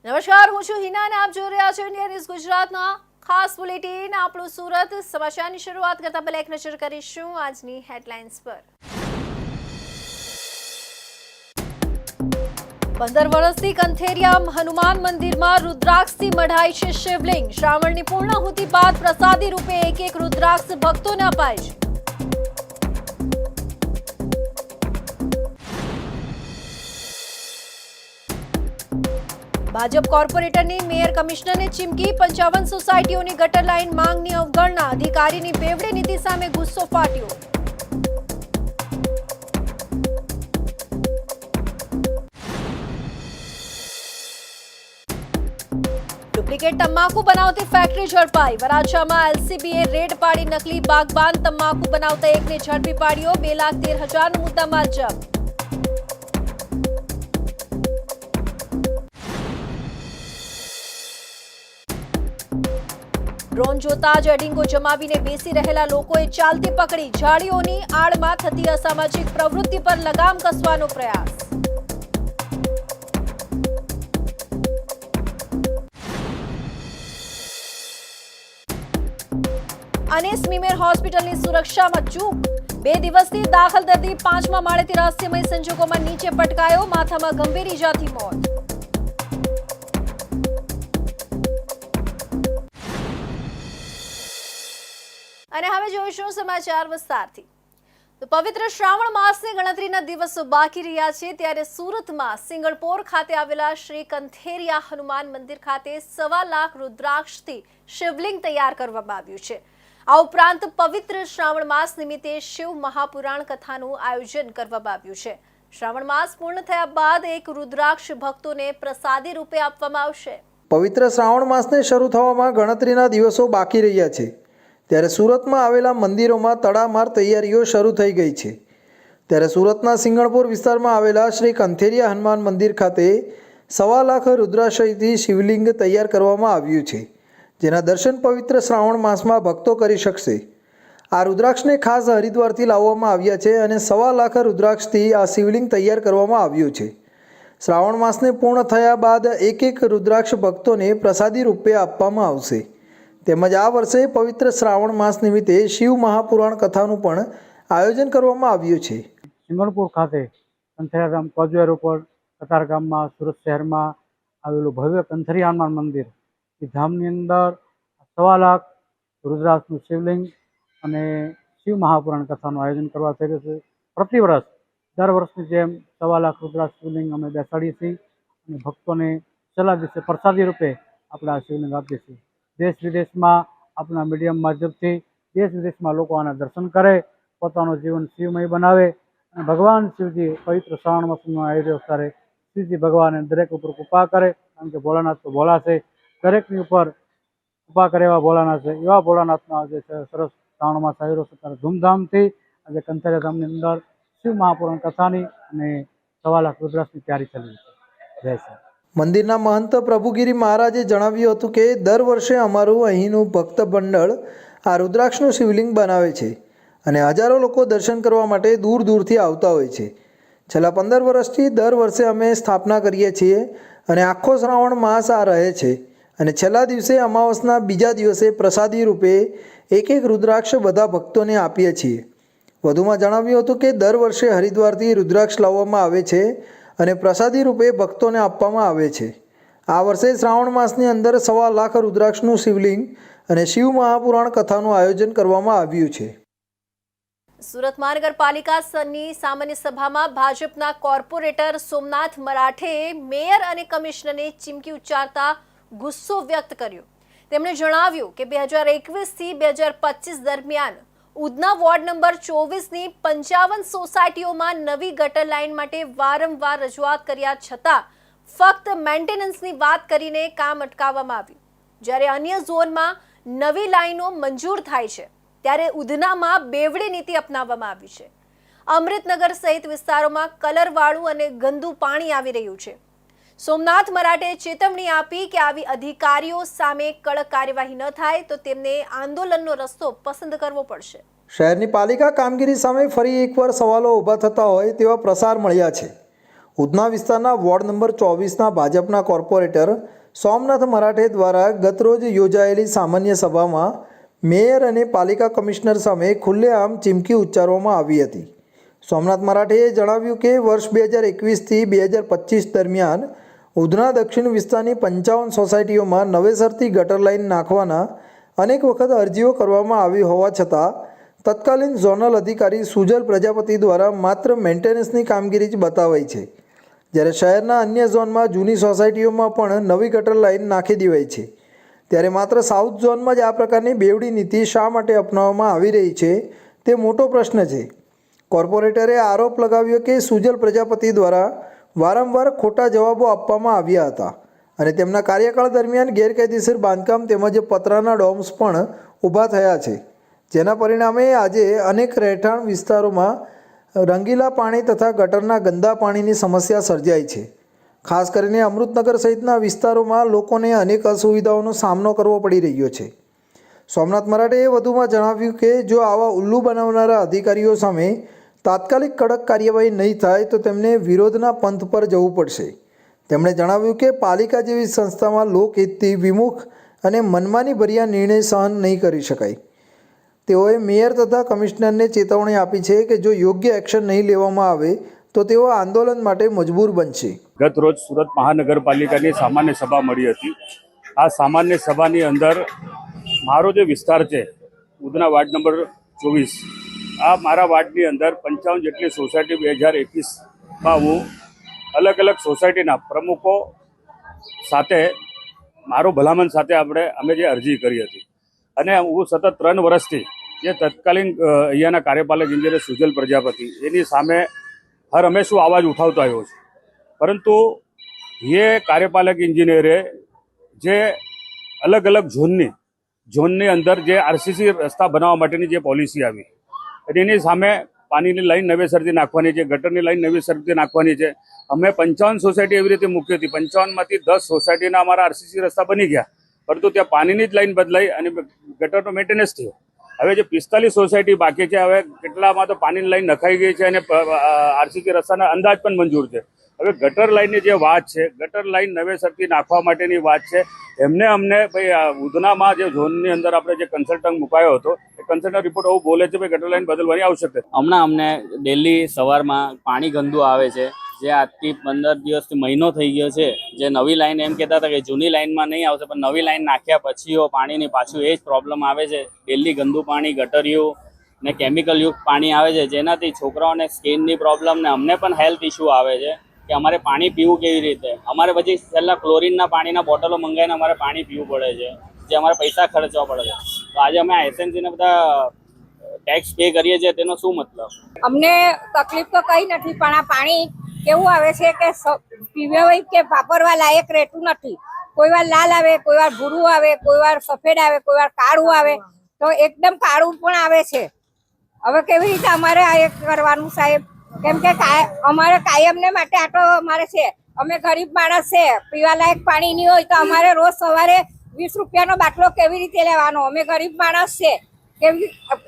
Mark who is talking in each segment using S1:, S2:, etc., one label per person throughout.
S1: નમસ્કાર, હું છું હિના અને આપ જોઈ રહ્યા છો ઇન્ડિયા ન્યૂઝ ગુજરાતના ખાસ બુલેટિન. આપણું સુરત સમાચારની શરૂઆત કરતા પહેલા એક નજર કરીશું આજની હેડલાઇન્સ પર. 15 વર્ષથી કંથેરિયા હનુમાન મંદિરમાં રુદ્રાક્ષથી મઢાય છે શિવલિંગ. શ્રાવણની પૂર્ણાહુતિ બાદ પ્રસાદી રૂપે એક રુદ્રાક્ષ ભક્તોને અપાય છે. ભાજપ કોર્પોરેટરની મેયર કમિશનરને ચીમકી. 55 સોસાયટીઓની ગટર લાઇન માંગની અવગણના. અધિકારીની બેવડી નીતિ સામે ગુસ્સો ફાટ્યો. ડુપ્લિકેટ તમાકુ બનાવતી ફેક્ટરી ઝડપાઈ. વરાછામાં એલસીબીએ રેડ પાડી નકલી બાગબાન તમાકુ બનાવતા એકને ઝડપી પાડ્યો. 2,13,000નો મુદ્દામાલ જપ્ત. ડ્રોન જોતા જ અડીંગો જમાવીને બેસી રહેલા લોકોએ ચાલતી પકડી. ઝાડીઓની આડમાં થતી અસામાજિક પ્રવૃત્તિ પર લગામ કસવાનો પ્રયાસ. અનેસ મીમેર હોસ્પિટલની સુરક્ષામાં ચૂક. 2 દિવસથી દાખલ દર્દી 5મા માળેથી રહસ્યમય સંજોગોમાં નીચે પટકાયો. માથામાં ગંભીર ઈજાથી મોત. અને હવે જોઈશું સમાચાર વિસ્તારથી. તો પવિત્ર શ્રાવણ માસની ગણતરીના દિવસો બાકી રહ્યા છે ત્યારે સુરતમાં સિંગણપોર ખાતે આવેલા શ્રી કંથેરિયા હનુમાન મંદિર ખાતે 1.25 લાખ રુદ્રાક્ષથી શિવલિંગ તૈયાર કરવામાં આવ્યું છે. આ ઉપરાંત પવિત્ર શ્રાવણ માસ નિમિત્તે શિવ મહાપુરાણ કથાનું આયોજન કરવામાં આવ્યું છે. શ્રાવણ માસ પૂર્ણ થયા બાદ એક રુદ્રાક્ષ ભક્તોને પ્રસાદી રૂપે આપવામાં આવશે.
S2: પવિત્ર શ્રાવણ માસને શરૂ થવામાં ગણતરીના દિવસો બાકી રહ્યા છે ત્યારે સુરતમાં આવેલા મંદિરોમાં તડામાર તૈયારીઓ શરૂ થઈ ગઈ છે. ત્યારે સુરતના સિંગણપુર વિસ્તારમાં આવેલા શ્રી કંથેરિયા હનુમાન મંદિર ખાતે 1.25 લાખ રુદ્રાક્ષથી શિવલિંગ તૈયાર કરવામાં આવ્યું છે, જેના દર્શન પવિત્ર શ્રાવણ માસમાં ભક્તો કરી શકશે. આ રુદ્રાક્ષને ખાસ હરિદ્વારથી લાવવામાં આવ્યા છે અને 1.25 લાખ રુદ્રાક્ષથી આ શિવલિંગ તૈયાર કરવામાં આવ્યું છે. શ્રાવણ માસને પૂર્ણ થયા બાદ એક રુદ્રાક્ષ ભક્તોને પ્રસાદી રૂપે આપવામાં આવશે. તેમજ આ વર્ષે પવિત્ર શ્રાવણ માસ નિમિત્તે શિવ મહાપુરાણ કથાનું પણ આયોજન કરવામાં આવ્યું છે.
S3: સિંગણપુર ખાતે કંથેરિયા કોઝવે ઉપર કતારગામમાં સુરત શહેરમાં આવેલું ભવ્ય કંથેરિયા હનુમાન મંદિર એ ધામની અંદર 1.25 લાખ રુદ્રાક્ષનું શિવલિંગ અને શિવ મહાપુરાણ કથાનું આયોજન કરવા થઈ રહ્યું છે. પ્રતિવર્ષ દર વર્ષની જેમ 1.25 લાખ રુદ્રાક્ષ શિવલિંગ અમે બેસાડીએ છીએ અને ભક્તોને છેલ્લા દિવસે પ્રસાદી રૂપે આપણે આ શિવલિંગ આપીએ છીએ. દેશ વિદેશમાં આપણા મીડિયમ માધ્યમથી દેશ વિદેશમાં લોકો આના દર્શન કરે, પોતાનું જીવન શિવમય બનાવે અને ભગવાન શિવજી પવિત્ર શ્રાવણ માસમાં આવી રહ્યો ત્યારે શિવજી ભગવાન દરેક ઉપર કૃપા કરે, કારણ કે ભોળાનાથ તો ભોળા છે, દરેકની ઉપર કૃપા કરે એવા ભોળાનાથ છે. એવા ભોળાનાથનો આજે સરસ શ્રાવણ માસ આવી રહ્યો છે ત્યારે ધૂમધામથી આજે કંથેરિયા ધામની અંદર શિવ મહાપુરાણ કથાની અને 1.25 લાખ રુદ્રાક્ષની તૈયારી ચાલી છે. જય શ્રી
S2: મંદિરના મહંત પ્રભુગીરી મહારાજે જણાવ્યું હતું કે દર વર્ષે અમારું અહીંનું ભક્ત મંડળ આ રુદ્રાક્ષનું શિવલિંગ બનાવે છે અને હજારો લોકો દર્શન કરવા માટે દૂર દૂરથી આવતા હોય છે. છેલ્લા 15 વર્ષથી દર વર્ષે અમે સ્થાપના કરીએ છીએ અને આખો શ્રાવણ માસ આ રહે છે અને છેલ્લા દિવસે અમાવસના બીજા દિવસે પ્રસાદી રૂપે એક રુદ્રાક્ષ બધા ભક્તોને આપીએ છીએ. વધુમાં જણાવ્યું હતું કે દર વર્ષે હરિદ્વારથી રુદ્રાક્ષ લાવવામાં આવે છે અને પ્રસાદી રૂપે ભક્તોને આપવામાં આવે છે. આ વર્ષે શ્રાવણ માસની અંદર 1.25 લાખ રુદ્રાક્ષનું શિવલિંગ અને શિવ મહાપુરાણ કથાનું આયોજન કરવામાં આવ્યું છે.
S1: સુરત મહાનગરપાલિકાની સામાન્ય સભામાં ભાજપના કોર્પોરેટર સોમનાથ મરાઠેએ મેયર અને કમિશનરને ચીમકી ઉચ્ચારતા ગુસ્સો વ્યક્ત કર્યો. તેમણે જણાવ્યું કે 2021થી 2025 દરમિયાન ઉધના વોર્ડ નંબર 24ની 55 સોસાયટીઓમાં નવી ગટર લાઇન માટે વારંવાર રજૂઆત કર્યા છતાં ફક્ત મેન્ટેનન્સની વાત કરીને કામ અટકાવવામાં આવ્યું. જ્યારે અન્ય ઝોનમાં નવી લાઇનો મંજૂર થાય છે ત્યારે ઉધનામાં બેવડી નીતિ અપનાવવામાં આવી છે. અમૃતનગર સહિત વિસ્તારોમાં કલરવાળું અને ગંદુ પાણી આવી રહ્યું છે. સોમનાથ મરાઠેએ ચેતવણી આપી કે આવી અધિકારીઓ સામે કડક કાર્યવાહી ન થાય તો તેમને આંદોલનનો રસ્તો પસંદ કરવો પડશે.
S2: શહેરની પાલિકા કામગીરી સામે ફરી એકવાર સવાલો ઊભા થતા હોય તેવા પ્રસાર મળ્યા છે. ઉધના વિસ્તારના વોર્ડ નંબર 24ના ભાજપના કોર્પોરેટર સોમનાથ મરાઠે દ્વારા ગતરોજ યોજાયેલી સામાન્ય સભામાં મેયર અને પાલિકા કમિશનર સામે ખુલ્લેઆમ ચીમકી ઉચ્ચારવામાં આવી હતી. સોમનાથ મરાઠેએ જણાવ્યું કે વર્ષ 2021થી 2025 દરમિયાન ઉધના દક્ષિણ વિસ્તારની 55 સોસાયટીઓમાં નવેસરથી ગટર લાઇન નાખવાના અનેક વખત અરજીઓ કરવામાં આવી હોવા છતાં તત્કાલીન ઝોનલ અધિકારી સુજલ પ્રજાપતિ દ્વારા માત્ર મેન્ટેનન્સની કામગીરી જ બતાવાઈ છે, જ્યારે શહેરના અન્ય ઝોનમાં જૂની સોસાયટીઓમાં પણ નવી ગટર લાઇન નાખી દેવાઈ છે. ત્યારે માત્ર સાઉથ ઝોનમાં જ આ પ્રકારની બેવડી નીતિ શા માટે અપનાવવામાં આવી રહી છે તે મોટો પ્રશ્ન છે. કોર્પોરેટરે આરોપ લગાવ્યો કે સુજલ પ્રજાપતિ દ્વારા વારંવાર ખોટા જવાબો આપવામાં આવ્યા હતા અને તેમના કાર્યકાળ દરમિયાન ગેરકાયદેસર બાંધકામ તેમજ પતરાના ડોમ્સ પણ ઊભા થયા છે, જેના પરિણામે આજે અનેક રહેઠાણ વિસ્તારોમાં રંગીલા પાણી તથા ગટરના ગંદા પાણીની સમસ્યા સર્જાઈ છે. ખાસ કરીને અમૃતનગર સહિતના વિસ્તારોમાં લોકોને અનેક અસુવિધાઓનો સામનો કરવો પડી રહ્યો છે. સોમનાથ મરાઠેએ વધુમાં જણાવ્યું કે જો આવા ઉલ્લુ બનાવનારા અધિકારીઓ સામે તાત્કાલિક કડક કાર્યવાહી નહીં થાય તો તેમને વિરોધના પંથ પર જવું પડશે. તેમણે જણાવ્યું કે પાલિકા જેવી સંસ્થામાં લોકહિતથી વિમુખ અને મનમાની ભર્યા નિર્ણય સહન નહીં કરી શકાય. તેઓએ મેયર તથા કમિશનરને ચેતવણી આપી છે કે જો યોગ્ય એક્શન નહીં લેવામાં આવે તો તેઓ આંદોલન માટે મજબૂર બનશે.
S4: ગત રોજ સુરત મહાનગરપાલિકાની સામાન્ય સભા મળી હતી. આ સામાન્ય સભાની અંદર મારો જે વિસ્તાર છે ઉધના વાર્ડ નંબર 24, આ મારા વાર્ડની અંદર 55 જેટલી સોસાયટી 2021માં હું અલગ અલગ સોસાયટીના પ્રમુખો સાથે મારો ભલામણ સાથે અમે જે અરજી કરી હતી અને હું સતત 3 વર્ષથી જે તત્કાલીન અહીંયાના કાર્યપાલક ઇજનેર સુજલ પ્રજાપતિ એની સામે હર હંમેશા અવાજ ઉઠાવતો આવ્યો છે. પરંતુ એ કાર્યપાલક ઇજનેરે જે અલગ અલગ ઝોનની અંદર જે આરસીસી રસ્તા બનાવવા માટેની જે પોલિસી આવી અને એની સામે પાણીની લાઈન નવેસરથી નાખવાની છે, ગટરની લાઈન નવેસરથી નાખવાની છે. અમે 55 સોસાયટી એવી રીતે મૂકી હતી. 55માંથી 10 સોસાયટીના અમારા આરસીસી રસ્તા બની ગયા, પરંતુ ત્યાં પાણીની જ લાઈન બદલાઈ અને ગટરનો મેન્ટેનન્સ થયો. હવે જે 45 સોસાયટી બાકી છે, હવે કેટલામાં તો પાણીની લાઈન નખાઈ ગઈ છે અને આરસીસી રસ્તાના અંદાજ પણ મંજૂર છે. હવે ગટર લાઈનની જે વાત છે, ગટર લાઈન નવેસરથી નાખવા માટેની વાત છે. અમને ભાઈ ઉધનામાં જે ઝોનની અંદર આપણે જે કન્સલ્ટન્ટ મુકાયો હતો એ કન્સલ્ટન્ટ રિપોર્ટ એવું બોલે છે ભાઈ ગટર લાઈન બદલવાની આવશ્યકતા.
S5: હમણાં અમને ડેલી સવારમાં પાણી ગંદુ આવે છે, જે આજથી 15 દિવસથી મહિનો થઈ ગયો છે. જે નવી લાઈન એમ કહેતા હતા કે જૂની લાઈનમાં નહીં આવશે, પણ નવી લાઈન નાખ્યા પછી પાણીની પાછું એ જ પ્રોબ્લેમ આવે છે. ડેલી ગંદુ પાણી, ગટરયુક્ત ને કેમિકલયુક્ત પાણી આવે છે, જેનાથી છોકરાઓને સ્કિનની પ્રોબ્લેમ ને અમને પણ હેલ્થ ઇસ્યુ આવે છે કે અમારે પાણી પીવું કેવી રીતે. અમારે પછી છેલ્લા ક્લોરીનના પાણીના બોટલો મંગાવીને અમારે પાણી પીવું પડે છે, જે અમારે પૈસા ખર્ચવા પડે છે. તો આજે અમે એસએનસીને બધા ટેક્સ પે કરીએ છીએ, તેનો શું મતલબ?
S6: અમને તકલીફ તો કઈ નથી, પણ આ પાણી કેવું આવે છે કે પીવા કે વાપરવા લાયક રહેતું નથી. કોઈ વાર લાલ આવે, કોઈ વાર ભૂરું આવે, કોઈ વાર સફેદ આવે, કોઈ વાર કાળું આવે, તો એકદમ કાળું પણ આવે છે. હવે કેવી રીતે અમારે આ એક કરવાનું સાહેબ? કેમ કે અમારે કાયમને માટે આટો અમારે છે. અમે ગરીબ માણસ છે, પીવા લાયક પાણી નહીં હોય તો અમારે રોજ સવારે 20 રૂપિયાનો બાટલો કેવી રીતે લેવાનો? અમે ગરીબ માણસ છે,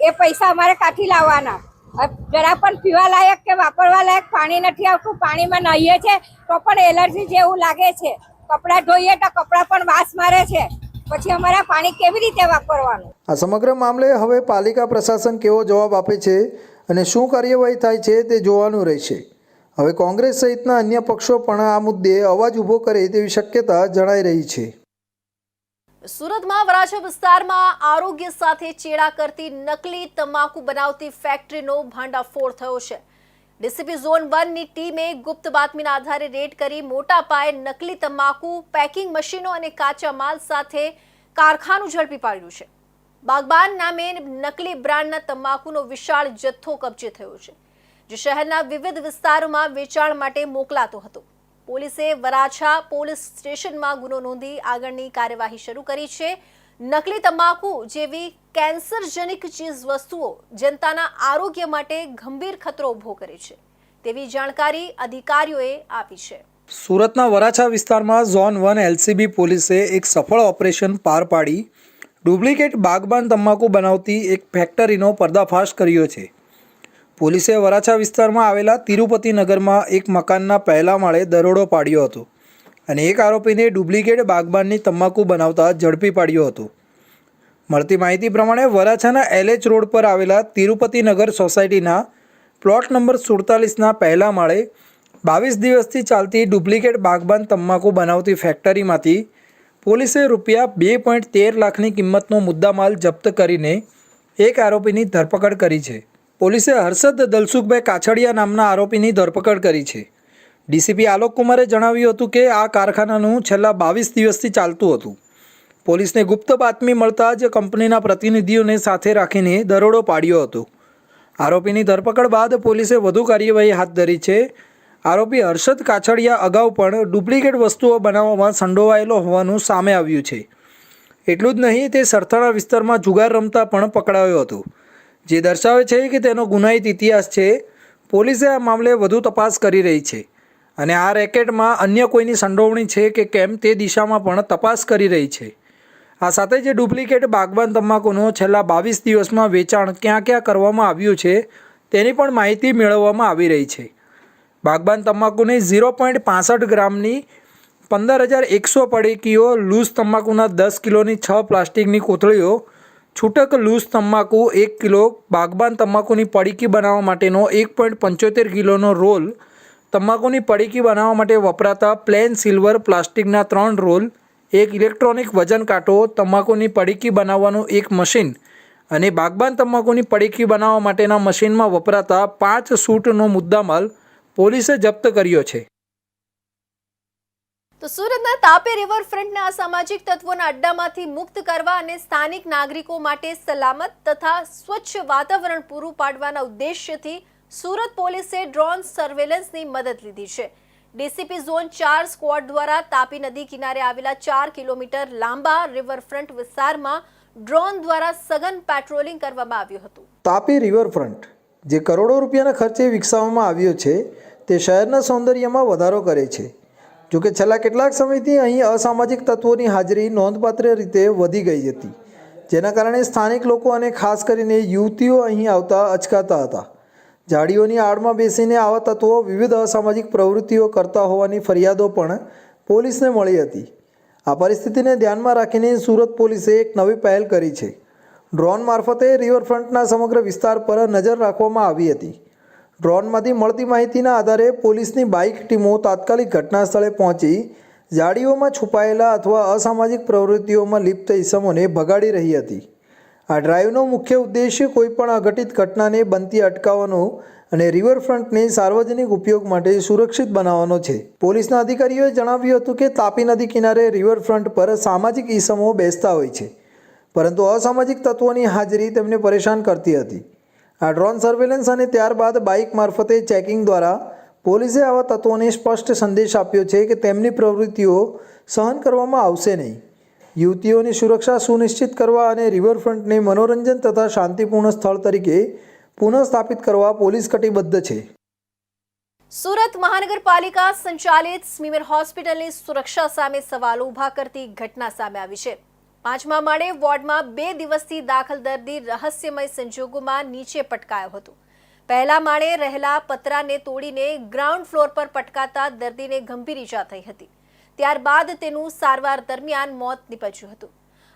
S6: એ પૈસા અમારે કાઢી લાવવાના. જરા પણ પીવા લાયક કે વાપરવા લાયક પાણી નથી આવતું. પાણીમાં નહીએ છે તો પણ એલર્જી જેવું લાગે છે. કપડાં ધોઈએ તો કપડાં પણ વાસ મારે છે. પછી અમારે પાણી કેવી રીતે વાપરવાનું?
S2: આ સમગ્ર મામલે હવે પાલિકા પ્રશાસન કેવો જવાબ આપે છે અને શું કાર્યવાહી થાય છે તે જોવાનું રહેશે. હવે કોંગ્રેસ સહિતના અન્ય પક્ષો પણ આ મુદ્દે અવાજ ઊભો કરે તેવી શક્યતા જણાઈ રહી છે.
S1: સુરતમાં વરાછા વિસ્તારમાં આરોગ્ય સાથે ચેડા કરતી નકલી તમાકુ બનાવતી ફેક્ટરીનો ભાંડાફોડ થયો છે. ડીસીપી ઝોન 1ની ટીમે ગુપ્ત બાતમીના આધારે રેડ કરી મોટા પાયે નકલી તમાકુ પેકિંગ મશીનો અને કાચા માલ સાથે કારખાનું ઝડપી પાડ્યું છે. બાગબાન નામે નકલી બ્રાન્ડના તમાકુનો વિશાળ જથ્થો કબજે થયો છે, જે શહેરના વિવિધ વિસ્તારોમાં વેચાણ માટે મોકલાતો હતો. પોલીસે વરાછા પોલીસ સ્ટેશનમાં ગુનો નોંધી આગળની કાર્યવાહી શરૂ કરી છે. નકલી તમાકુ જેવી કેન્સરજનક ચીજ વસ્તુઓ જનતાના આરોગ્ય માટે ગંભીર ખતરો ઊભો કરે છે તેવી જાણકારી અધિકારીઓએ આપી છે.
S2: સુરતના વરાછા વિસ્તારમાં ઝોન 1 એલસીબી પોલીસે એક સફળ ઓપરેશન પાર પાડી ડુપ્લિકેટ બાગબાન તમાકુ બનાવતી એક ફેક્ટરીનો પર્દાફાશ કર્યો છે. પોલીસે વરાછા વિસ્તારમાં આવેલા તિરુપતિ નગરમાં એક મકાનના પહેલા માળે દરોડો પાડ્યો હતો અને એક આરોપીને ડુપ્લિકેટ બાગબાનની તમાકુ બનાવતા ઝડપી પાડ્યો હતો. મળતી માહિતી પ્રમાણે વરાછાના LH રોડ પર આવેલા તિરુપતિ નગર સોસાયટીના પ્લોટ નંબર 47ના પહેલા માળે 22 દિવસથી ચાલતી ડુપ્લિકેટ બાગબાન તમાકુ બનાવતી ફેક્ટરીમાંથી પોલીસે રૂપિયા 2.13 લાખની કિંમતનો મુદ્દામાલ જપ્ત કરીને એક આરોપીની ધરપકડ કરી છે. પોલીસે હર્ષદ દલસુખભાઈ કાછડિયા નામના આરોપીની ધરપકડ કરી છે. ડીસીપી આલોક કુમારે જણાવ્યું હતું કે આ કારખાનાનું છેલ્લા 22 દિવસથી ચાલતું હતું. પોલીસને ગુપ્ત બાતમી મળતા જ કંપનીના પ્રતિનિધિઓને સાથે રાખીને દરોડો પાડ્યો હતો. આરોપીની ધરપકડ બાદ પોલીસે વધુ કાર્યવાહી હાથ ધરી છે. આરોપી હર્ષદ કાછડિયા અગાઉ પણ ડુપ્લિકેટ વસ્તુઓ બનાવવામાં સંડોવાયેલો હોવાનું સામે આવ્યું છે. એટલું જ નહીં, તે સરથાણા વિસ્તારમાં જુગાર રમતા પણ પકડાયો હતો, જે દર્શાવે છે કે તેનો ગુનાહિત ઇતિહાસ છે. પોલીસે આ મામલે વધુ તપાસ કરી રહી છે અને આ રેકેટમાં અન્ય કોઈની સંડોવણી છે કે કેમ તે દિશામાં પણ તપાસ કરી રહી છે. આ સાથે જે ડુપ્લિકેટ બાગબાન તમાકુનું છેલ્લા 22 દિવસમાં વેચાણ ક્યાં ક્યાં કરવામાં આવ્યું છે તેની પણ માહિતી મેળવવામાં આવી રહી છે. બાગબાન તમાકુની 0.65 ગ્રામની 15,100 પડીકીઓ, લૂઝ તમાકુના 10 કિલોની 6 પ્લાસ્ટિકની કોથળીઓ, છૂટક લૂઝ તમાકુ 1 કિલો, બાગબાન તમાકુની પડીકી બનાવવા માટેનો 1.75 કિલોનો રોલ, તમાકુની પડીકી બનાવવા માટે વપરાતા પ્લેન સિલ્વર પ્લાસ્ટિકના 3 રોલ, એક ઇલેક્ટ્રોનિક વજન કાંટો, તમાકુની પડીકી બનાવવાનું એક મશીન અને બાગબાન તમાકુની પડીકી બનાવવા માટેના મશીનમાં વપરાતા 5 સૂટનો મુદ્દામાલ પોલીસે જપ્ત કર્યો છે.
S1: તો સુરતના તાપી રિવરફ્રન્ટના અસામાજિક તત્વોના અડ્ડામાંથી મુક્ત કરવા અને સ્થાનિક નાગરિકો માટે સલામત તથા સ્વચ્છ વાતાવરણ પૂરું પાડવાના ઉદ્દેશ્યથી સુરત પોલીસે ડ્રોન સર્વેલન્સની મદદ લીધી છે. ડીસીપી ઝોન 4 સ્ક્વોડ દ્વારા તાપી નદી કિનારે આવેલા 4 કિલોમીટર લાંબા રિવરફ્રન્ટ વિસ્તારમાં ડ્રોન દ્વારા સઘન પેટ્રોલિંગ કરવામાં આવ્યું હતું.
S2: તાપી રિવરફ્રન્ટ જે કરોડો રૂપિયાના ખર્ચે વિકસાવવામાં આવ્યો છે, તે શહેરના સૌંદર્યમાં વધારો કરે છે. જોકે છેલ્લા કેટલાક સમયથી અહીં અસામાજિક તત્વોની હાજરી નોંધપાત્ર રીતે વધી ગઈ હતી, જેના કારણે સ્થાનિક લોકો અને ખાસ કરીને યુવતીઓ અહીં આવતા અચકાતા હતા. ઝાડીઓની આડમાં બેસીને આવા તત્વો વિવિધ અસામાજિક પ્રવૃત્તિઓ કરતા હોવાની ફરિયાદો પણ પોલીસને મળી હતી. આ પરિસ્થિતિને ધ્યાનમાં રાખીને સુરત પોલીસે એક નવી પહેલ કરી છે. ડ્રોન મારફતે રિવરફ્રન્ટના સમગ્ર વિસ્તાર પર નજર રાખવામાં આવી હતી. ડ્રોનમાંથી મળતી માહિતીના આધારે પોલીસની બાઇક ટીમો તાત્કાલિક ઘટના સ્થળે પહોંચી ઝાડીઓમાં છુપાયેલા અથવા અસામાજિક પ્રવૃત્તિઓમાં લિપ્ત ઇસમોને ભગાડી રહી હતી. આ ડ્રાઈવનો મુખ્ય ઉદ્દેશ્ય કોઈપણ અઘટિત ઘટનાને બનતી અટકાવવાનો અને રિવરફ્રન્ટને સાર્વજનિક ઉપયોગ માટે સુરક્ષિત બનાવવાનો છે. પોલીસના અધિકારીઓએ જણાવ્યું હતું કે તાપી નદી કિનારે રિવરફ્રન્ટ પર સામાજિક ઇસમો બેસતા હોય છે, પરંતુ અસામાજિક તત્વોની હાજરી તેમને પરેશાન કરતી હતી. આ ડ્રોન સર્વેલન્સ અને ત્યારબાદ બાઇક મારફતે ચેકિંગ દ્વારા પોલીસે આવા તત્વોને સ્પષ્ટ સંદેશ આપ્યો છે કે તેમની પ્રવૃત્તિઓ સહન કરવામાં આવશે નહીં. યુવતીઓની સુરક્ષા સુનિશ્ચિત કરવા અને રિવરફ્રન્ટને મનોરંજન તથા શાંતિપૂર્ણ સ્થળ તરીકે પુનઃસ્થાપિત કરવા પોલીસ કટિબદ્ધ છે.
S1: સુરત મહાનગરપાલિકા સંચાલિત સ્મીમેર હોસ્પિટલની સુરક્ષા સામે સવાલો ઊભા કરતી ઘટના સામે આવી છે. 5મા માળે વોર્ડમાં 2 દિવસથી દાખલ દર્દી રહસ્યમય સંજોગોમાં નીચે પટકાયો હતો. પહેલા માળે રહેલા પતરાને તોડીને ગ્રાઉન્ડ ફ્લોર પર પટકાતા દર્દીને ગંભીર ઈજા થઈ હતી. ત્યારબાદ તેનું સારવાર દરમિયાન મોત નીપજ્યું હતું.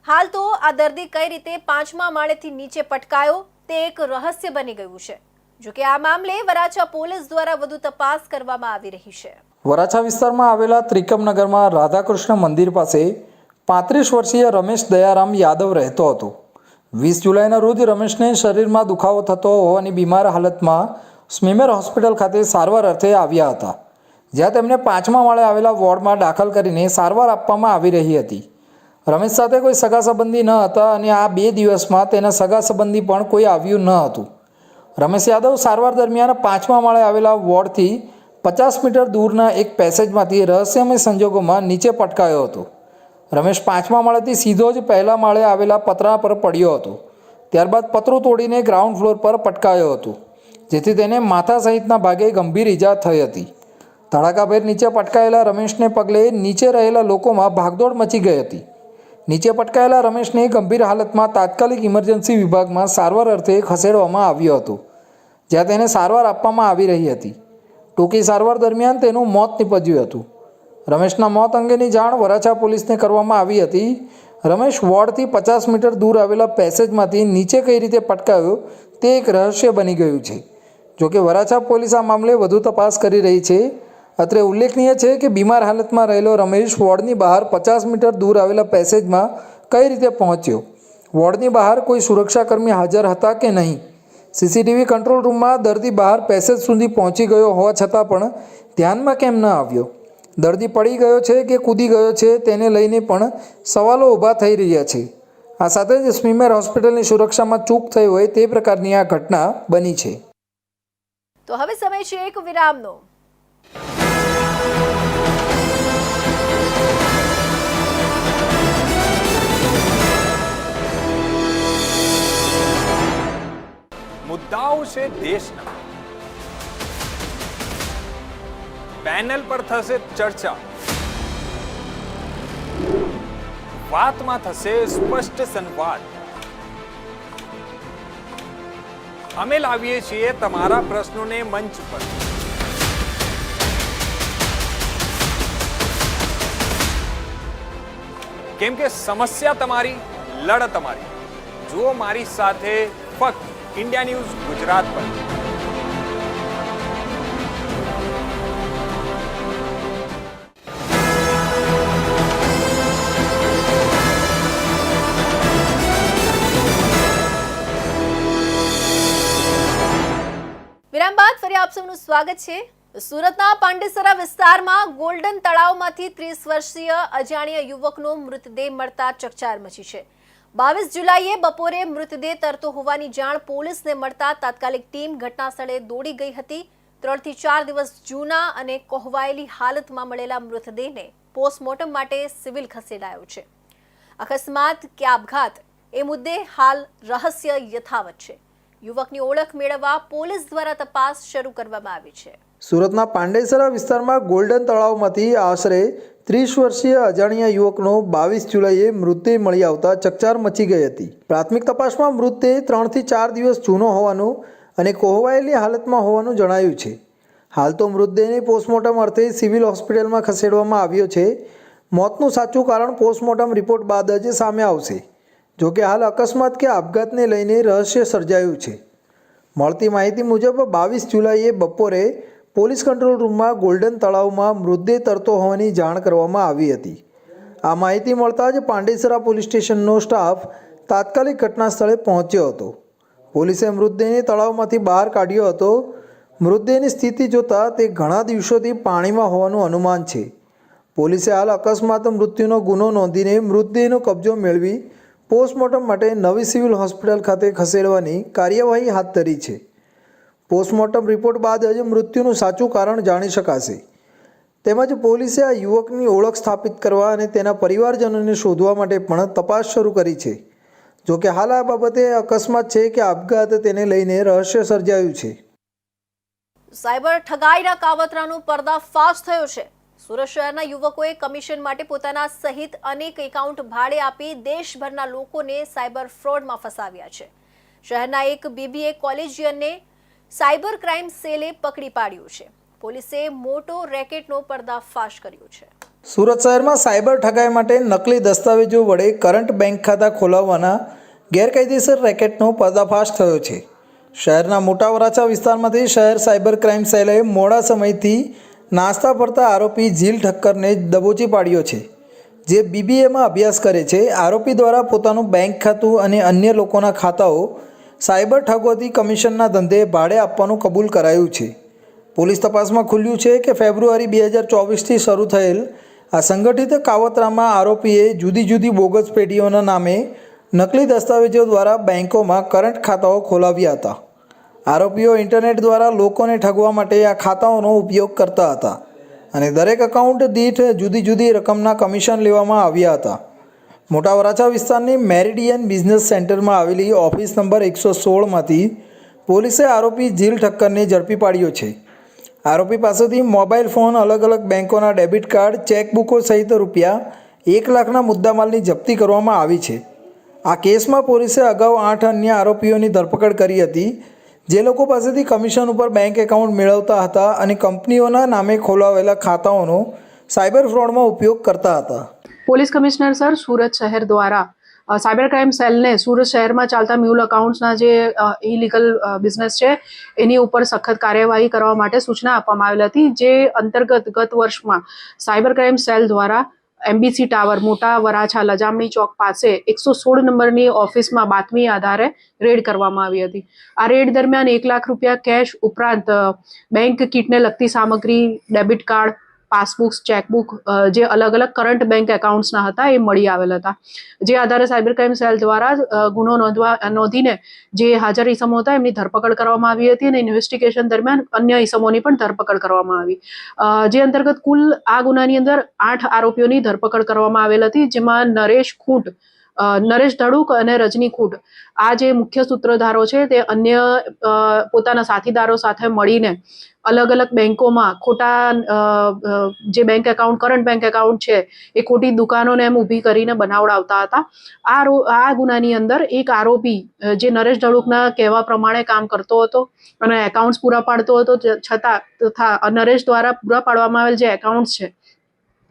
S1: હાલ તો આ દર્દી કઈ રીતે 5મા માળેથી નીચે પટકાયો તે એક રહસ્ય બની ગયું છે. જોકે આ મામલે વરાછા પોલીસ દ્વારા વધુ તપાસ કરવામાં આવી રહી છે.
S2: વરાછા વિસ્તારમાં આવેલા ત્રિકમનગરમાં રાધાકૃષ્ણ મંદિર પાસે 35 વર્ષીય રમેશ દયારામ યાદવ રહેતો હતો. 20 જુલાઈના રોજ રમેશને શરીરમાં દુખાવો થતો હોવાની બીમાર હાલતમાં સ્મીમેર હોસ્પિટલ ખાતે સારવાર અર્થે આવ્યા હતા, જ્યાં તેમને 5મા માળે આવેલા વોર્ડમાં દાખલ કરીને સારવાર આપવામાં આવી રહી હતી. રમેશ સાથે કોઈ સગા સંબંધી ન હતા અને આ 2 દિવસમાં તેના સગા સંબંધી પણ કોઈ આવ્યું ન હતું. રમેશ યાદવ સારવાર દરમિયાન 5મા માળે આવેલા વોર્ડથી 50 મીટર દૂરના એક પેસેજમાંથી રહસ્યમય સંજોગોમાં નીચે પટકાયો હતો. રમેશ 5મા માળેથી સીધો જ પહેલા માળે આવેલા પતરા પર પડ્યો હતો. ત્યારબાદ પતરું તોડીને ગ્રાઉન્ડ ફ્લોર પર પટકાયો હતો, જેથી તેને માથા સહિતના ભાગે ગંભીર ઈજા થઈ હતી. ધડાકાભેર નીચે પટકાયેલા રમેશને પગલે નીચે રહેલા લોકોમાં ભાગદોડ મચી ગઈ હતી. નીચે પટકાયેલા રમેશને ગંભીર હાલતમાં તાત્કાલિક ઇમરજન્સી વિભાગમાં સારવાર અર્થે ખસેડવામાં આવ્યો હતો, જ્યાં તેને સારવાર આપવામાં આવી રહી હતી. ટૂંકી સારવાર દરમિયાન તેનું મોત નીપજ્યું હતું. રમેશના મોત અંગેની જાણ વરાછા પોલીસને કરવામાં આવી હતી. રમેશ વોર્ડથી 50 મીટર દૂર આવેલા પેસેજમાંથી નીચે કઈ રીતે પટકાયો તે એક રહસ્ય બની ગયું છે. જોકે વરાછા પોલીસ આ મામલે વધુ તપાસ કરી રહી છે. અત્રે ઉલ્લેખનીય છે કે બીમાર હાલતમાં રહેલો રમેશ વોર્ડની બહાર 50 મીટર દૂર આવેલા પેસેજમાં કઈ રીતે પહોંચ્યો, વોર્ડની બહાર કોઈ સુરક્ષાકર્મી હાજર હતા કે નહીં, સીસીટીવી કંટ્રોલ રૂમમાં દર્દી બહાર પેસેજ સુધી પહોંચી ગયો હોવા છતાં પણ ધ્યાનમાં કેમ ન આવ્યો, દર્દી પડી ગયો છે કે કૂદી ગયો છે તેને લઈને પણ સવાલો ઊભા થઈ રહ્યા છે. આ સાથે જ સ્મીમેર હોસ્પિટલની સુરક્ષામાં ચૂક થઈ હોય તે પ્રકારની આ ઘટના બની છે.
S1: તો હવે સમય છે એક વિરામનો.
S7: મુદ્દાઓ છે દેશના, પેનલ પર થશે ચર્ચા, વાતમાં થશે સ્પષ્ટ સંવાદ. અમે લાવીએ છીએ તમારા પ્રશ્નોને મંચ પર. કેમ કે સમસ્યા તમારી, લડત તમારી. જુઓ મારી સાથે ફક્ત ઇન્ડિયા ન્યૂઝ ગુજરાત પર.
S1: વિરામ બાદ ફરી આપ સૌનું સ્વાગત છે. સુરતના પાંડેસરા વિસ્તારમાં ગોલ્ડન તળાવમાંથી 30 વર્ષીય અજાણ્યા યુવકનો મૃતદેહ મળતા ચકચાર મચી છે. 22 જુલાઈએ બપોરે મૃતદેહ તરતો હોવાની જાણ પોલીસને મળતા તાત્કાલિક ટીમ ઘટનાસ્થળે દોડી ગઈ હતી. 3 થી 4 દિવસ જૂના અને કોહવાયેલી હાલતમાં મળેલા મૃતદેહને પોસ્ટમોર્ટમ માટે સિવિલ ખસેડાયો છે. અકસ્માત કે આપઘાત એ મુદ્દે હાલ રહસ્ય યથાવત છે. યુવકની ઓળખ મેળવવા પોલીસ દ્વારા તપાસ શરૂ કરવામાં આવી છે.
S2: સુરતના પાંડેસરા વિસ્તારમાં ગોલ્ડન તળાવમાંથી આશરે 30 વર્ષીય અજાણ્યા યુવકનો 22 જુલાઈએ મૃતદેહ મળી આવતા ચકચાર મચી ગઈ હતી. પ્રાથમિક તપાસમાં મૃતદેહ 3 થી 4 દિવસ જૂનો હોવાનું અને કોહવાયેલી હાલતમાં હોવાનું જણાયું છે. હાલ તો મૃતદેહને પોસ્ટમોર્ટમ અર્થે સિવિલ હોસ્પિટલમાં ખસેડવામાં આવ્યો છે. મોતનું સાચું કારણ પોસ્ટમોર્ટમ રિપોર્ટ બાદ જ સામે આવશે. જોકે હાલ અકસ્માત કે આપઘાતને લઈને રહસ્ય સર્જાયું છે. મળતી માહિતી મુજબ 22 જુલાઈએ બપોરે પોલીસ કંટ્રોલ રૂમમાં ગોલ્ડન તળાવમાં મૃતદેહ તરતો હોવાની જાણ કરવામાં આવી હતી. આ માહિતી મળતા જ પાંડેસરા પોલીસ સ્ટેશનનો સ્ટાફ તાત્કાલિક ઘટના સ્થળે પહોંચ્યો હતો. પોલીસે મૃતદેહને તળાવમાંથી બહાર કાઢ્યો હતો. મૃતદેહની સ્થિતિ જોતાં તે ઘણા દિવસોથી પાણીમાં હોવાનું અનુમાન છે. પોલીસે હાલ અકસ્માત મૃત્યુનો ગુનો નોંધીને મૃતદેહનો કબજો મેળવી પોસ્ટમોર્ટમ માટે નવી સિવિલ હોસ્પિટલ ખાતે ખસેડવાની કાર્યવાહી હાથ ધરી છે. પોસ્ટમોર્ટમ રિપોર્ટ બાદ જ મૃત્યુનું સાચું કારણ જાણી શકાશે. તેમજ પોલીસે આ યુવકની ઓળખ સ્થાપિત કરવા અને તેના પરિવારજનોને શોધવા માટે પણ તપાસ શરૂ કરી છે. જોકે હાલ આ બાબતે અકસ્માત છે કે આપઘાત તેને લઈને રહસ્ય સર્જાયું છે.
S1: સાયબર ઠગાઈના કાવતરાનો પર્દાફાશ થયો છે. સુરત શહેરના યુવકોએ કમિશન માટે પોતાના સહિત અનેક એકાઉન્ટ ભાડે આપી દેશભરના લોકોને સાયબર ફ્રોડમાં ફસાવ્યા છે. શહેરના એક BBA કોલેજિયનને સાયબર ક્રાઇમ સેલે પકડી પાડ્યું છે. પોલીસે મોટો રેકેટનો પર્દાફાશ કર્યો છે.
S2: સુરત શહેરમાં સાયબર ઠગાઈ માટે નકલી દસ્તાવેજો વડે કરંટ બેંક ખાતા ખોલાવવાના ગેરકાયદેસર રેકેટનો પર્દાફાશ થયો છે. શહેરના મોટા વરાછા વિસ્તારમાંથી શહેર સાયબર ક્રાઇમ સેલે મોડા સમયથી નાસ્તા ફરતા આરોપી ઝીલ ઠક્કરને દબોચી પાડ્યો છે, જે BBAમાં અભ્યાસ કરે છે. આરોપી દ્વારા પોતાનું બેંક ખાતું અને અન્ય લોકોના ખાતાઓ સાયબર ઠગોથી કમિશનના ધંધે ભાડે આપવાનું કબૂલ કરાયું છે. પોલીસ તપાસમાં ખુલ્યું છે કે ફેબ્રુઆરી 2024થી શરૂ થયેલ આ સંગઠિત કાવતરામાં આરોપીએ જુદી જુદી બોગસ પેઢીઓના નામે નકલી દસ્તાવેજો દ્વારા બેંકોમાં કરંટ ખાતાઓ ખોલાવ્યા હતા. આરોપીઓ ઇન્ટરનેટ દ્વારા લોકોને ઠગવા માટે આ ખાતાઓનો ઉપયોગ કરતા હતા અને દરેક એકાઉન્ટ દીઠ જુદી જુદી રકમના કમિશન લેવામાં આવ્યા હતા. મોટા વરાછા વિસ્તારની મેરિડિયન બિઝનેસ સેન્ટરમાં આવેલી ઓફિસ નંબર 116માંથી પોલીસે આરોપી ઝીલ ઠક્કરને ઝડપી પાડ્યો છે. આરોપી પાસેથી મોબાઈલ ફોન, અલગ અલગ બેંકોના ડેબિટ કાર્ડ, ચેકબુકો સહિત રૂપિયા 1 લાખના મુદ્દામાલની જપ્તી કરવામાં આવી છે. આ કેસમાં પોલીસે અગાઉ 8 અન્ય આરોપીઓની ધરપકડ કરી હતી, જે લોકો પાસેથી કમિશન ઉપર બેંક એકાઉન્ટ મેળવતા હતા અને કંપનીઓના નામે ખોલાવેલા ખાતાઓનો સાયબર ફ્રોડમાં ઉપયોગ કરતા હતા.
S8: પોલીસ કમિશનર સર સુરત શહેર દ્વારા સાયબર ક્રાઇમ સેલને સુરત શહેરમાં ચાલતા મ્યુલ અકાઉન્ટ્સના જે ઇલીગલ બિઝનેસ છે એની ઉપર સખત કાર્યવાહી કરવા માટે સૂચના આપવામાં આવેલી હતી, જે અંતર્ગત ગત વર્ષમાં સાયબર ક્રાઇમ સેલ દ્વારા એમબીસી ટાવર મોટા વરાછા લજામણી ચોક પાસે 116 નંબરની ઓફિસમાં બાતમી આધારે રેડ કરવામાં આવી હતી. આ રેડ દરમિયાન 1 લાખ રૂપિયા કેશ ઉપરાંત બેંક કીટને લગતી સામગ્રી, ડેબિટ કાર્ડ, પાસબુક, ચેકબુક જે અલગ અલગ કરંટ બેંક એકાઉન્ટ્સના હતા એ મળી આવેલ હતા. જે આધારે સાયબર ક્રાઇમ સેલ દ્વારા ગુનો નોંધીને જે હાજર ઇસમો હતા એમની ધરપકડ કરવામાં આવી હતી અને ઇન્વેસ્ટિગેશન દરમિયાન અન્ય ઇસમોની પણ ધરપકડ કરવામાં આવી. જે અંતર્ગત કુલ આ ગુનાની અંદર 8 આરોપીઓની ધરપકડ કરવામાં આવેલ હતી, જેમાં નરેશ ધડુક અને રજની ખૂટ આ જે મુખ્ય સૂત્રધારો છે તે અન્ય પોતાના સાથીદારો સાથે મળીને અલગ અલગ બેંકોમાં ખોટા જે bank account, current bank account છે એ ખોટી દુકાનોને એમ ઊભી કરીને બનાવડાવતા હતા. આ ગુનાની અંદર એક આરોપી જે નરેશ ધડુકના કહેવા પ્રમાણે કામ કરતો હતો અને એકાઉન્ટ્સ પૂરા પાડતો હતો, છતાં નરેશ દ્વારા પૂરા પાડવામાં આવેલ જે એકાઉન્ટ્સ છે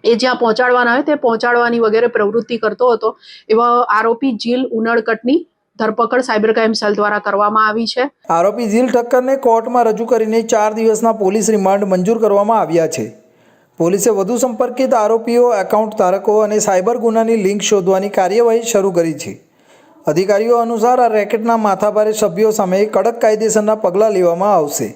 S8: એ જ્યાં પહોંચાડવાના હોય તે પહોંચાડવાની વગેરે પ્રવૃત્તિ કરતો હતો એવા આરોપી જીલ ઉનડકટની ધરપકડ સાયબર ક્રાઇમ સેલ દ્વારા કરવામાં આવી છે.
S2: આરોપી ઝીલ ઠક્કરને કોર્ટમાં રજૂ કરીને 4 દિવસના પોલીસ રિમાન્ડ મંજૂર કરવામાં આવ્યા છે. પોલીસે વધુ સંપર્કિત આરોપીઓ, એકાઉન્ટ ધારકો અને સાયબર ગુનાની લિંક શોધવાની કાર્યવાહી શરૂ કરી છે. અધિકારીઓ અનુસાર આ રેકેટના માથાભારે સભ્યો સામે કડક કાયદેસરના પગલાં લેવામાં આવશે.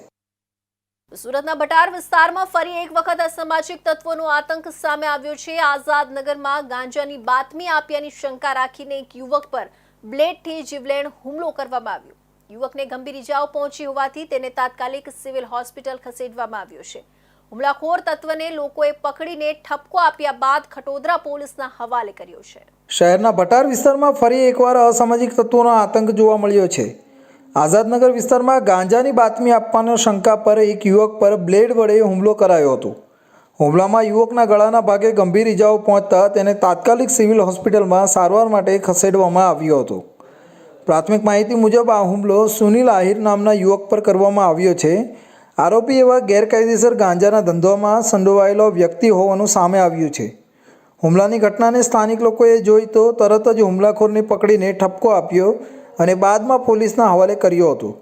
S1: સુરતના બટાર વિસ્તારમાં ફરી એક વખત અસામાજિક તત્વોનો આતંક સામે આવ્યો છે. આઝાદનગરમાં ગાંજાની બાતમી આપ્યાની શંકા રાખીને એક યુવક પર બ્લેડથી જીવલેણ હુમલો કરવામાં આવ્યો. યુવકને ગંભીર ઇજાઓ પહોંચી હોવાથી તેને તાત્કાલિક સિવિલ હોસ્પિટલ ખસેડવામાં આવ્યો છે. હુમલાખોર તત્વને લોકોએ પકડીને ઠપકો આપ્યા બાદ ખટોદરા પોલીસના હવાલે કર્યો છે.
S2: શહેરના બટાર વિસ્તારમાં ફરી એકવાર અસામાજિક તત્વોનો આતંક જોવા મળ્યો છે. આઝાદનગર વિસ્તારમાં ગાંજાની બાતમી આપવાના શંકા પર એક યુવક પર બ્લેડ વડે હુમલો કરાયો હતો. હુમલામાં યુવકના ગળાના ભાગે ગંભીર ઇજાઓ પહોંચતા તેને તાત્કાલિક સિવિલ હોસ્પિટલમાં સારવાર માટે ખસેડવામાં આવ્યો હતો. પ્રાથમિક માહિતી મુજબ આ હુમલો સુનિલ આહિર નામના યુવક પર કરવામાં આવ્યો છે. આરોપી એવા ગેરકાયદેસર ગાંજાના ધંધોમાં સંડોવાયેલો વ્યક્તિ હોવાનું સામે આવ્યું છે. હુમલાની ઘટનાને સ્થાનિક લોકોએ જોઈ તો તરત જ હુમલાખોરને પકડીને ઠપકો આપ્યો અને બાદમાં પોલીસના હવાલે કર્યો હતો.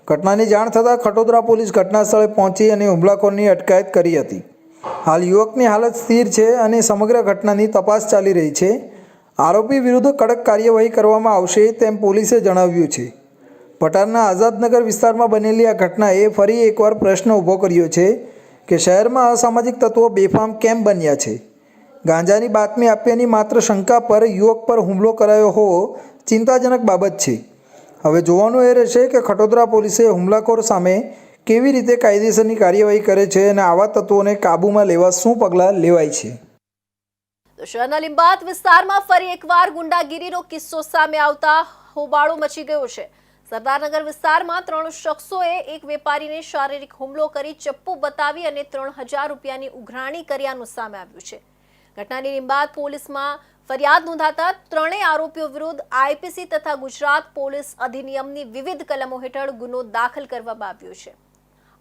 S2: ઘટનાની જાણ થતાં ખટોદરા પોલીસ ઘટના સ્થળે પહોંચી અને હુમલાખોરની અટકાયત કરી હતી. હાલ યુવકની હાલત સ્થિર છે અને સમગ્ર ઘટનાની તપાસ ચાલી રહી છે. આરોપી વિરુદ્ધ કડક કાર્યવાહી કરવામાં આવશે તેમ પોલીસે જણાવ્યું છે. બટારના આઝાદનગર વિસ્તારમાં બનેલી આ ઘટનાએ ફરી એકવાર પ્રશ્ન ઊભો કર્યો છે કે શહેરમાં અસામાજિક તત્વો બેફામ કેમ બન્યા છે. ગાંજાની બાતમી આપ્યાની માત્ર શંકા પર યુવક પર હુમલો કરાયો હોવો ચિંતાજનક બાબત છે. હવે જોવાનું એ રહેશે કે ખટોદરા પોલીસે હુમલાખોર સામે કેવી રીતે કાયદેસરની કાર્યવાહી કરે છે અને આવા તત્વોને કાબૂમાં લેવા શું પગલાં લેવાય છે.
S1: તો શહેરના લીંબાત વિસ્તારમાં ફરી એકવાર ગુંડાગીરીનો કિસ્સો સામે આવતા હોબાળો મચી ગયો છે. સરદારનગર વિસ્તારમાં 3 શખ્સોએ એક વેપારીને શારીરિક હુમલો કરી ચપ્પુ બતાવી અને 3000 રૂપિયાની ઉઘરાણી કર્યાનું સામે આવ્યું છે. ઘટનાની લીંબાત પોલીસમાં ફરિયાદ નોંધાતા ત્રણેય આરોપીઓ વિરુદ્ધ આઈપીસી તથા ગુજરાત પોલીસ અધિનિયમની વિવિધ કલમો હેઠળ ગુનો દાખલ કરવામાં આવ્યો છે.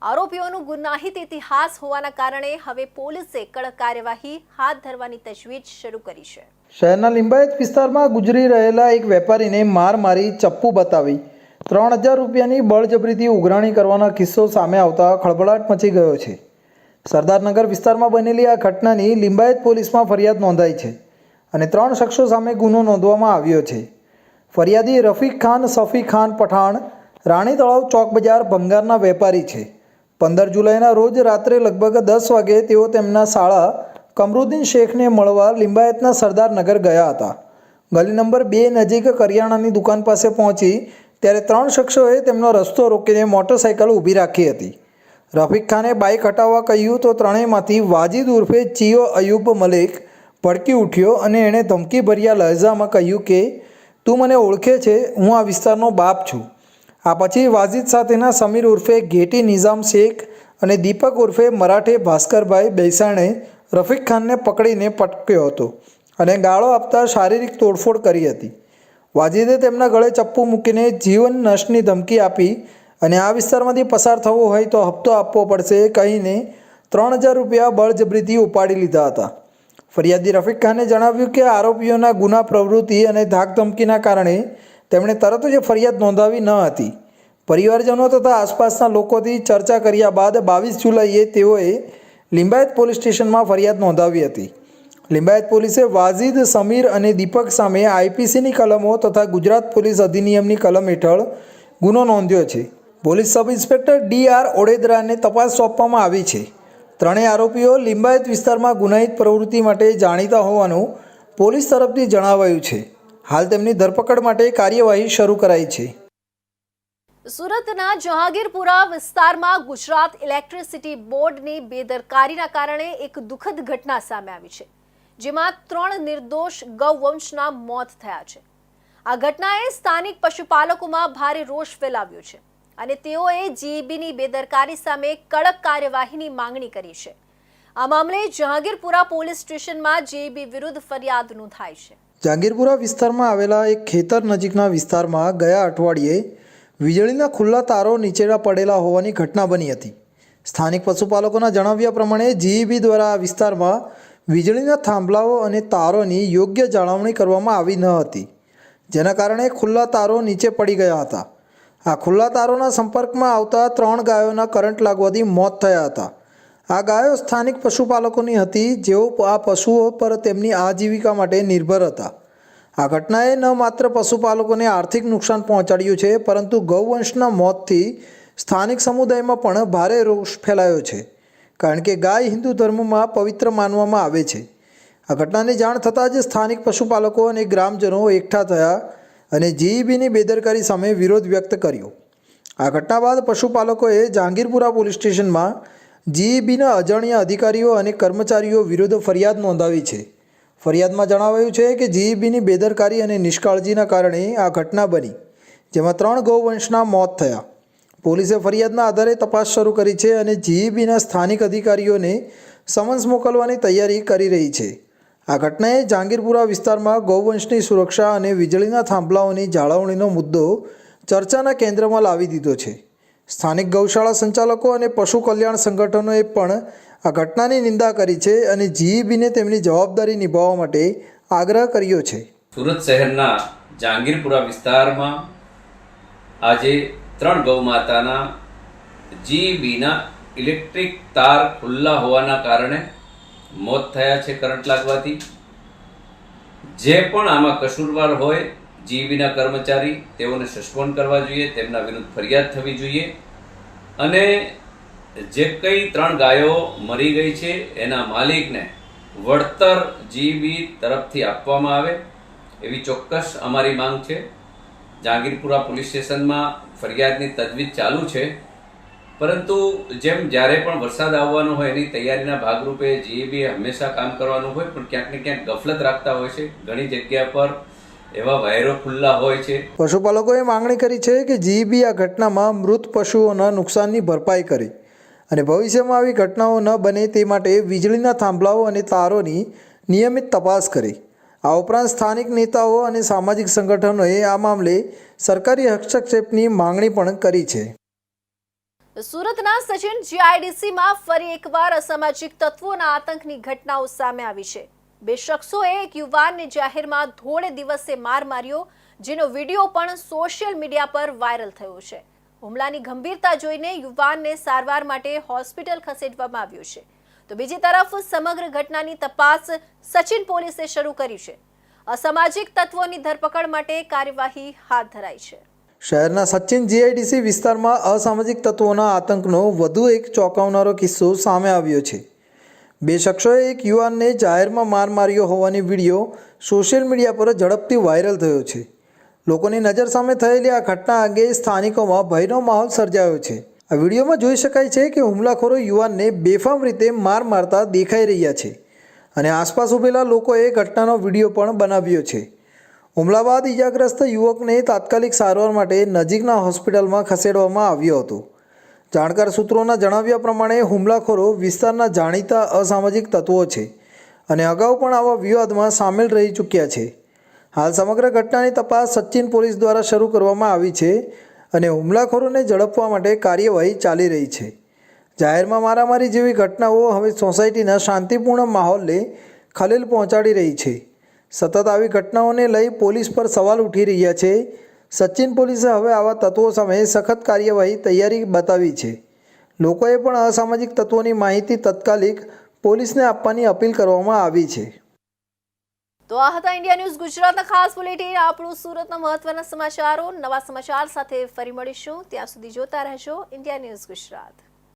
S1: આરોપીઓનું ગુનાહિત ઇતિહાસ હોવાના કારણે હવે પોલીસે કડક કાર્યવાહી હાથ ધરવાની તજવીજ શરૂ કરી છે.
S2: શહેરના લિંબાયત વિસ્તારમાં ગુજરી રહેલા એક વેપારીને માર મારી ચપ્પુ બતાવી 3000 રૂપિયાની બળજબરીથી ઉઘરાણી કરવાનો કિસ્સો સામે આવતા ખળભળાટ મચી ગયો છે. સરદારનગર વિસ્તારમાં બનેલી આ ઘટનાની લિંબાયત પોલીસમાં ફરિયાદ નોંધાઈ છે અને 3 શખ્સો સામે ગુનો નોંધવામાં આવ્યો છે. ફરિયાદી રફીક ખાન સફી ખાન પઠાણ રાણી તળાવ ચોક બજાર ભંગારના વેપારી છે. 15 જુલાઈના રોજ રાત્રે લગભગ 10 વાગે તેઓ તેમના શાળા કમરુદ્દીન શેખને મળવા લિંબાયતના સરદારનગર ગયા હતા. ગલી નંબર 2 નજીક કરિયાણાની દુકાન પાસે પહોંચી ત્યારે 3 શખ્સોએ તેમનો રસ્તો રોકીને મોટરસાઇકલ ઊભી રાખી હતી. રફીક ખાને બાઇક હટાવવા કહ્યું તો ત્રણેયમાંથી વાજીદ ઉર્ફે ચિયો અયુબ મલિક ભડકી ઉઠ્યો અને એણે ધમકીભર્યા લહેજામાં કહ્યું કે તું મને ઓળખે છે, હું આ વિસ્તારનો બાપ છું. આ પછી વાજીદ સાથેના સમીર ઉર્ફે ઘેટી નિઝામ શેખ અને દીપક ઉર્ફે મરાઠે ભાસ્કરભાઈ બેસાણે રફીક ખાનને પકડીને પટક્યો હતો અને ગાળો આપતા શારીરિક તોડફોડ કરી હતી. વાજીદે તેમના ગળે ચપ્પુ મૂકીને જીવન નશની ધમકી આપી અને આ વિસ્તારમાંથી પસાર થવો હોય તો હપ્તો આપવો પડશે કહીને 3000 રૂપિયા બળજબરીથી ઉપાડી લીધા હતા. ફરિયાદી રફીક ખાને જણાવ્યું કે આરોપીઓના ગુના પ્રવૃત્તિ અને ધાકધમકીના કારણે તેમણે તરત જ ફરિયાદ નોંધાવી ન હતી. પરિવારજનો તથા આસપાસના લોકોથી ચર્ચા કર્યા બાદ 22 જુલાઈએ તેઓએ લિંબાયત પોલીસ સ્ટેશનમાં ફરિયાદ નોંધાવી હતી. લિંબાયત પોલીસે વાજીદ, સમીર અને દીપક સામે આઈપીસીની કલમો તથા ગુજરાત પોલીસ અધિનિયમની કલમ હેઠળ ગુનો નોંધ્યો છે. પોલીસ સબ ઇન્સ્પેક્ટર DR ઓડેદરાને તપાસ સોંપવામાં આવી છે. ત્રણેય આરોપીઓ લિંબાયત વિસ્તારમાં ગુનાહિત પ્રવૃત્તિ માટે જાણીતા હોવાનું પોલીસ તરફથી જણાવાયું છે. હાલ તેમની ધરપકડ માટે કાર્યવાહી શરૂ કરાઈ છે.
S1: સુરતના જહાંગીરપુરા વિસ્તારમાં ગુજરાત ઇલેક્ટ્રિસિટી બોર્ડની બેદરકારીના કારણે એક દુઃખદ ઘટના સામે આવી છે, જેમાં 3 નિર્દોષ ગૌવંશના મોત થયા છે. આ ઘટનાએ સ્થાનિક પશુપાલકોમાં ભારે રોષ ફેલાવ્યો છે અને તેઓએ જીઈબીની બેદરકારી સામે કડક કાર્યવાહીની માંગણી કરી છે. આ મામલે જહાંગીરપુરા પોલીસ સ્ટેશનમાં જીઈબી વિરુદ્ધ ફરિયાદ નોંધાઈ છે.
S2: જહાંગીરપુરા વિસ્તારમાં આવેલા એક ખેતર નજીકના વિસ્તારમાં ગયા અઠવાડિયે વીજળીના ખુલ્લા તારો નીચેડા પડેલા હોવાની ઘટના બની હતી. સ્થાનિક પશુપાલકોના જણાવ્યા પ્રમાણે જીઈબી દ્વારા આ વિસ્તારમાં વીજળીના થાંભલાઓ અને તારોની યોગ્ય જાળવણી કરવામાં આવી ન હતી, જેના કારણે ખુલ્લા તારો નીચે પડી ગયા હતા. આ ખુલ્લા તારોના સંપર્કમાં આવતા 3 ગાયોના કરંટ લાગવાથી મોત થયા હતા. આ ગાયો સ્થાનિક પશુપાલકોની હતી, જેઓ આ પશુઓ પર તેમની આજીવિકા માટે નિર્ભર હતા. આ ઘટનાએ ન માત્ર પશુપાલકોને આર્થિક નુકસાન પહોંચાડ્યું છે, પરંતુ ગૌવંશના મોતથી સ્થાનિક સમુદાયમાં પણ ભારે રોષ ફેલાયો છે, કારણ કે ગાય હિન્દુ ધર્મમાં પવિત્ર માનવામાં આવે છે. આ ઘટનાની જાણ થતાં જ સ્થાનિક પશુપાલકો અને ગ્રામજનો એકઠા થયા અને જીઈબીની બેદરકારી સામે વિરોધ વ્યક્ત કર્યો. આ ઘટના બાદ પશુપાલકોએ જહાંગીરપુરા પોલીસ સ્ટેશનમાં જીઈબીના અજાણ્યા અધિકારીઓ અને કર્મચારીઓ વિરુદ્ધ ફરિયાદ નોંધાવી છે. ફરિયાદમાં જણાવાયું છે કે જીઈબીની બેદરકારી અને નિષ્કાળજીના કારણે આ ઘટના બની, જેમાં 3 ગૌવંશના મોત થયા. પોલીસે ફરિયાદના આધારે તપાસ શરૂ કરી છે અને જીઈબીના સ્થાનિક અધિકારીઓને સમન્સ મોકલવાની તૈયારી કરી રહી છે. આ ઘટનાએ જહાંગીરપુરા વિસ્તારમાં ગૌવંશની સુરક્ષા અને વીજળીના થાંભલાઓની જાળવણીનો મુદ્દો ચર્ચાના કેન્દ્રમાં લાવી દીધો છે. સ્થાનિક ગૌશાળા સંચાલકો અને પશુ કલ્યાણ સંગઠનોએ પણ આ ઘટનાની નિંદા કરી છે અને જીઈબીને તેમની જવાબદારી નિભાવવા માટે આગ્રહ કર્યો છે.
S9: સુરત શહેરના જહાંગીરપુરા વિસ્તારમાં આજે 3 ગૌમાતાના જીઈબીના ઇલેક્ટ્રિક તાર ખુલ્લા હોવાના કારણે મોત થયા છે કરંટ લાગવાથી. જે પણ આમાં કસૂરવાર હોય જીઈબીના કર્મચારી, તેઓને સસ્પેન્ડ કરવા જોઈએ, તેમના વિરુદ્ધ ફરિયાદ થવી જોઈએ અને જે કંઈ 3 ગાયો મરી ગઈ છે એના માલિકને વળતર જીઈબી તરફથી આપવામાં આવે એવી ચોક્કસ અમારી માંગ છે. જહાંગીરપુરા પોલીસ સ્ટેશનમાં ફરિયાદની તજવીજ ચાલુ છે, પરંતુ જેમ જ્યારે પણ વરસાદ આવવાનો હોય એની તૈયારીના ભાગરૂપે જીઈબી હંમેશા કામ કરવાનું હોય, પણ ક્યાંક ને ક્યાંક ગફલત રાખતા હોય છે. ઘણી જગ્યા પર એવા વાયરો ખુલ્લા હોય છે.
S2: પશુપાલકોએ માંગણી કરી છે કે જીઈબી આ ઘટનામાં મૃત પશુઓના નુકસાનની ભરપાઈ કરે અને ભવિષ્યમાં આવી ઘટનાઓ ન બને તે માટે વીજળીના થાંભલાઓ અને તારોની નિયમિત તપાસ કરે. આ ઉપરાંત સ્થાનિક નેતાઓ અને સામાજિક સંગઠનોએ આ મામલે સરકારી હસ્તક્ષેપની માંગણી પણ કરી છે.
S1: સુરતના સચિન જીઆઈડીસીમાં ફરી એકવાર અસામાજિક તત્વોના આતંકની ઘટનાઓ સામે આવી છે. 2 શખ્સોએ એક યુવાનને જાહેરમાં ધોળે દિવસે માર માર્યો, જેનો વિડીયો પણ સોશિયલ મીડિયા પર વાયરલ થયો છે. હુમલાની ગંભીરતા જોઈને યુવાનને સારવાર માટે હોસ્પિટલ ખસેડવામાં આવ્યો છે. તો બીજી તરફ સમગ્ર ઘટનાની તપાસ સચિન પોલીસે શરૂ કરી છે. અસામાજિક તત્વોની ધરપકડ માટે કાર્યવાહી હાથ ધરાઈ છે.
S2: શહેરના સચિન જીઆઈડીસી વિસ્તારમાં અસામાજિક તત્વોના આતંકનો વધુ એક ચોંકાવનારો કિસ્સો સામે આવ્યો છે. 2 શખ્સોએ એક યુવાનને જાહેરમાં માર માર્યો હોવાની વિડીયો સોશિયલ મીડિયા પર ઝડપથી વાયરલ થયો છે. લોકોની નજર સામે થયેલી આ ઘટના અંગે સ્થાનિકોમાં ભયનો માહોલ સર્જાયો છે. આ વિડીયોમાં જોઈ શકાય છે કે હુમલાખોરો યુવાનને બેફામ રીતે માર મારતા દેખાઈ રહ્યા છે અને આસપાસ ઊભેલા લોકોએ ઘટનાનો વિડીયો પણ બનાવ્યો છે. હુમલા બાદ ઈજાગ્રસ્ત યુવકને તાત્કાલિક સારવાર માટે નજીકના હોસ્પિટલમાં ખસેડવામાં આવ્યો હતો. જાણકાર સૂત્રોના જણાવ્યા પ્રમાણે હુમલાખોરો વિસ્તારના જાણીતા અસામાજિક તત્વો છે અને અગાઉ પણ આવા વિવાદમાં સામેલ રહી ચૂક્યા છે. હાલ સમગ્ર ઘટનાની તપાસ સચિન પોલીસ દ્વારા શરૂ કરવામાં આવી છે અને હુમલાખોરોને ઝડપવા માટે કાર્યવાહી ચાલી રહી છે. જાહેરમાં મારામારી જેવી ઘટનાઓ હવે સોસાયટીના શાંતિપૂર્ણ માહોલને ખલેલ પહોંચાડી રહી છે. સતત આવી ઘટનાઓને લઈ પોલીસ પર સવાલ ઉઠી રહ્યા છે. સચિન પોલીસે હવે આવા તત્વો સામે સખત કાર્યવાહી તૈયારી બતાવી છે. લોકોએ પણ અસામાજિક તત્વોની માહિતી તાત્કાલિક પોલીસને આપવાની અપીલ કરવામાં આવી છે.
S1: તો આ હતા ઇન્ડિયા ન્યૂઝ ગુજરાતના ખાસ બુલેટિન. આપણું સુરતના મહત્વના સમાચારો. નવા સમાચાર સાથે ફરી મળીશું. ત્યાં સુધી જોતા રહેજો ઇન્ડિયા ન્યૂઝ ગુજરાત.